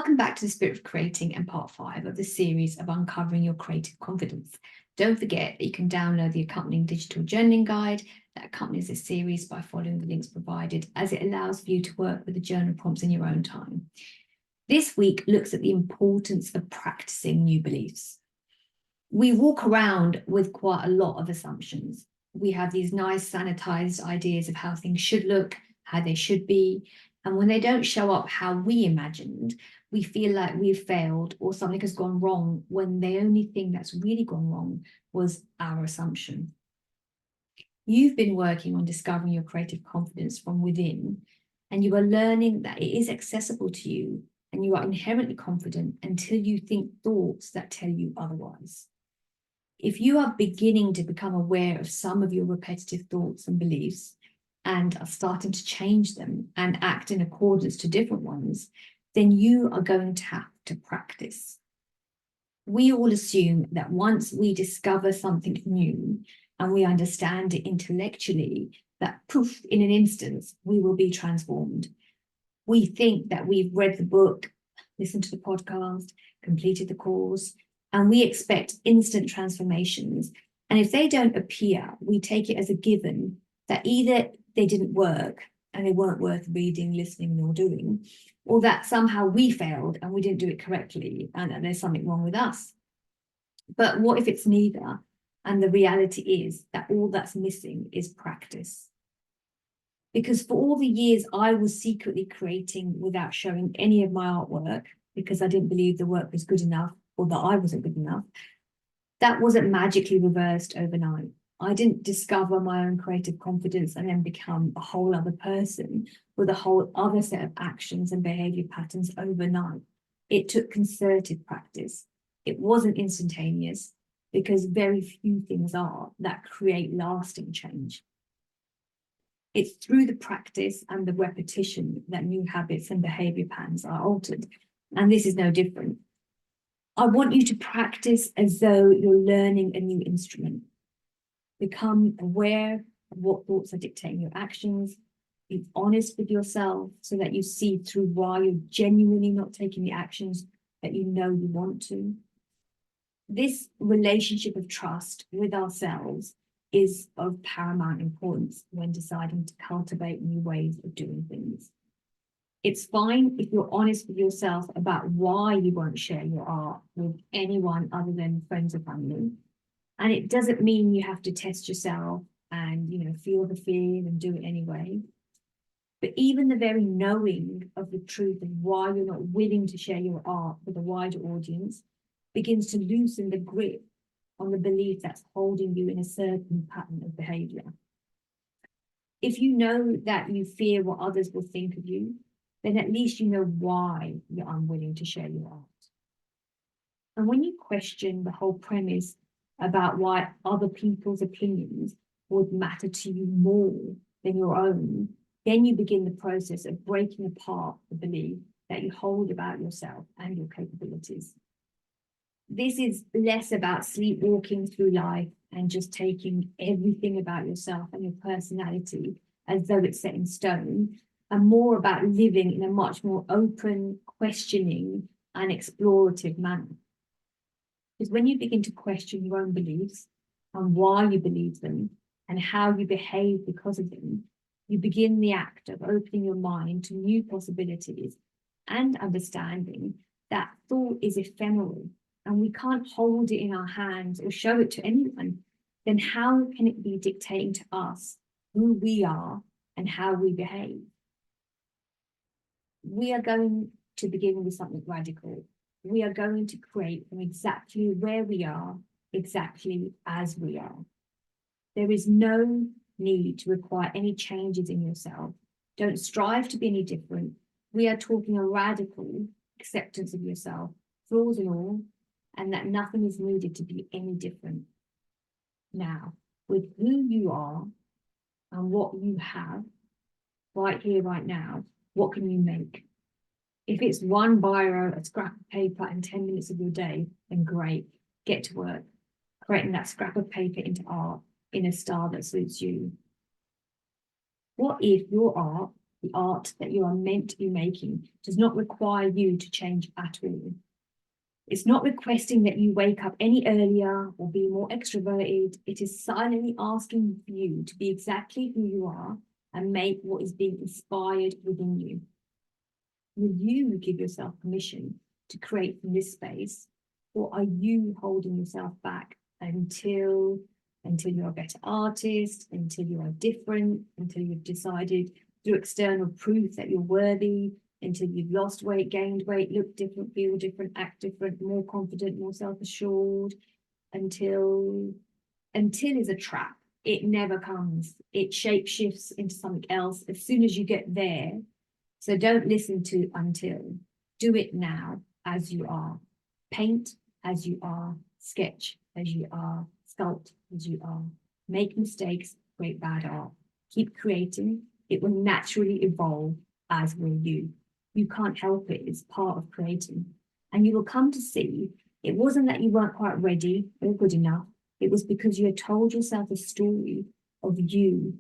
Welcome back to the Spirit of Creating and part 5 of the series of Uncovering Your Creative Confidence. Don't forget that you can download the accompanying digital journaling guide that accompanies this series by following the links provided, as it allows for you to work with the journal prompts in your own time. This week looks at the importance of practicing new beliefs. We walk around with quite a lot of assumptions. We have these nice sanitized ideas of how things should look, how they should be, and when they don't show up how we imagined, we feel like we've failed or something has gone wrong, when the only thing that's really gone wrong was our assumption. You've been working on discovering your creative confidence from within, and you are learning that it is accessible to you, and you are inherently confident until you think thoughts that tell you otherwise. If you are beginning to become aware of some of your repetitive thoughts and beliefs, and are starting to change them and act in accordance to different ones, then you are going to have to practice. We all assume that once we discover something new and we understand it intellectually, that poof, in an instant, we will be transformed. We think that we've read the book, listened to the podcast, completed the course, and we expect instant transformations. And if they don't appear, we take it as a given that either they didn't work and they weren't worth reading, listening, or doing, or that somehow we failed and we didn't do it correctly and there's something wrong with us. But what if it's neither? And the reality is that all that's missing is practice. Because for all the years I was secretly creating without showing any of my artwork, because I didn't believe the work was good enough or that I wasn't good enough, that wasn't magically reversed overnight. I didn't discover my own creative confidence and then become a whole other person with a whole other set of actions and behavior patterns overnight. It took concerted practice. It wasn't instantaneous, because very few things are that create lasting change. It's through the practice and the repetition that new habits and behavior patterns are altered. And this is no different. I want you to practice as though you're learning a new instrument. Become aware of what thoughts are dictating your actions. Be honest with yourself so that you see through why you're genuinely not taking the actions that you know you want to. This relationship of trust with ourselves is of paramount importance when deciding to cultivate new ways of doing things. It's fine if you're honest with yourself about why you won't share your art with anyone other than friends or family. And it doesn't mean you have to test yourself and, feel the fear and do it anyway. But even the very knowing of the truth of why you're not willing to share your art with a wider audience begins to loosen the grip on the belief that's holding you in a certain pattern of behavior. If you know that you fear what others will think of you, then at least you know why you're unwilling to share your art. And when you question the whole premise about why other people's opinions would matter to you more than your own, then you begin the process of breaking apart the belief that you hold about yourself and your capabilities. This is less about sleepwalking through life and just taking everything about yourself and your personality as though it's set in stone, and more about living in a much more open, questioning, and explorative manner. Because when you begin to question your own beliefs and why you believe them and how you behave because of them, you begin the act of opening your mind to new possibilities and understanding that thought is ephemeral and we can't hold it in our hands or show it to anyone. Then how can it be dictating to us who we are and how we behave? We are going to begin with something radical. We are going to create from exactly where we are, exactly as we are. There is no need to require any changes in yourself. Don't strive to be any different. We are talking a radical acceptance of yourself, flaws and all, and that nothing is needed to be any different. Now, with who you are and what you have right here, right now, what can you make? If it's one biro, a scrap of paper, and 10 minutes of your day, then great. Get to work, creating that scrap of paper into art in a style that suits you. What if your art The art that you are meant to be making does not require you to change at all. It's not requesting that you wake up any earlier or be more extroverted. It is silently asking you to be exactly who you are and make what is being inspired within you. Will you give yourself permission to create from this space, or are you holding yourself back until you're a better artist, until you are different, until you've decided through external proof that you're worthy, until you've lost weight, gained weight, look different, feel different, act different, more confident, more self-assured, until is a trap. It never comes. It shape shifts into something else as soon as you get there. So don't listen to until. Do it now as you are. Paint as you are. Sketch as you are. Sculpt as you are. Make mistakes, create bad art. Keep creating. It will naturally evolve, as will you. You can't help it. It's part of creating. And you will come to see it wasn't that you weren't quite ready or good enough. It was because you had told yourself a story of you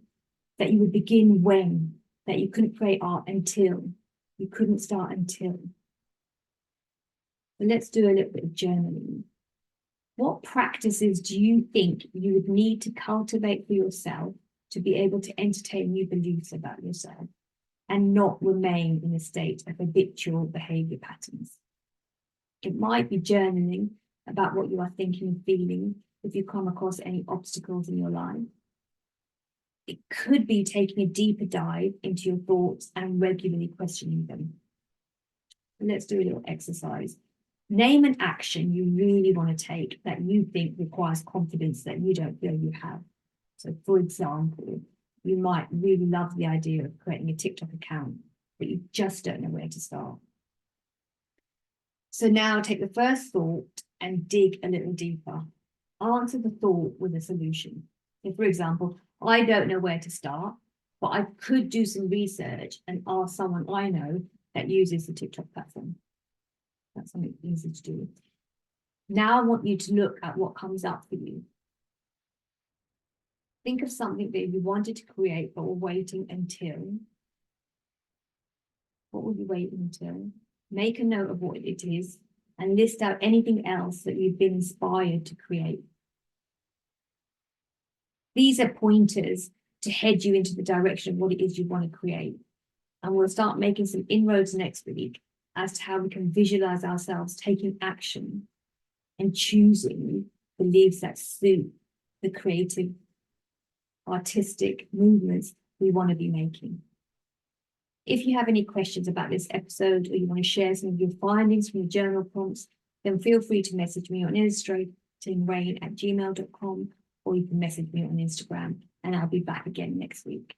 that you would begin when, that you couldn't create art until, you couldn't start until. So let's do a little bit of journaling. What practices do you think you would need to cultivate for yourself to be able to entertain new beliefs about yourself and not remain in a state of habitual behavior patterns? It might be journaling about what you are thinking and feeling if you come across any obstacles in your life. It could be taking a deeper dive into your thoughts and regularly questioning them. And let's do a little exercise. Name an action you really want to take that you think requires confidence that you don't feel you have. So, for example, you might really love the idea of creating a TikTok account, but you just don't know where to start. So now take the first thought and dig a little deeper. Answer the thought with a solution. If, for example, I don't know where to start, but I could do some research and ask someone I know that uses the TikTok platform. That's something easy to do. Now I want you to look at what comes up for you. Think of something that you wanted to create but were waiting until. What were you waiting until? Make a note of what it is and list out anything else that you've been inspired to create. These are pointers to head you into the direction of what it is you want to create. And we'll start making some inroads next week as to how we can visualize ourselves taking action and choosing beliefs that suit the creative, artistic movements we want to be making. If you have any questions about this episode or you want to share some of your findings from the journal prompts, then feel free to message me on illustratingrain@gmail.com, or you can message me on Instagram, and I'll be back again next week.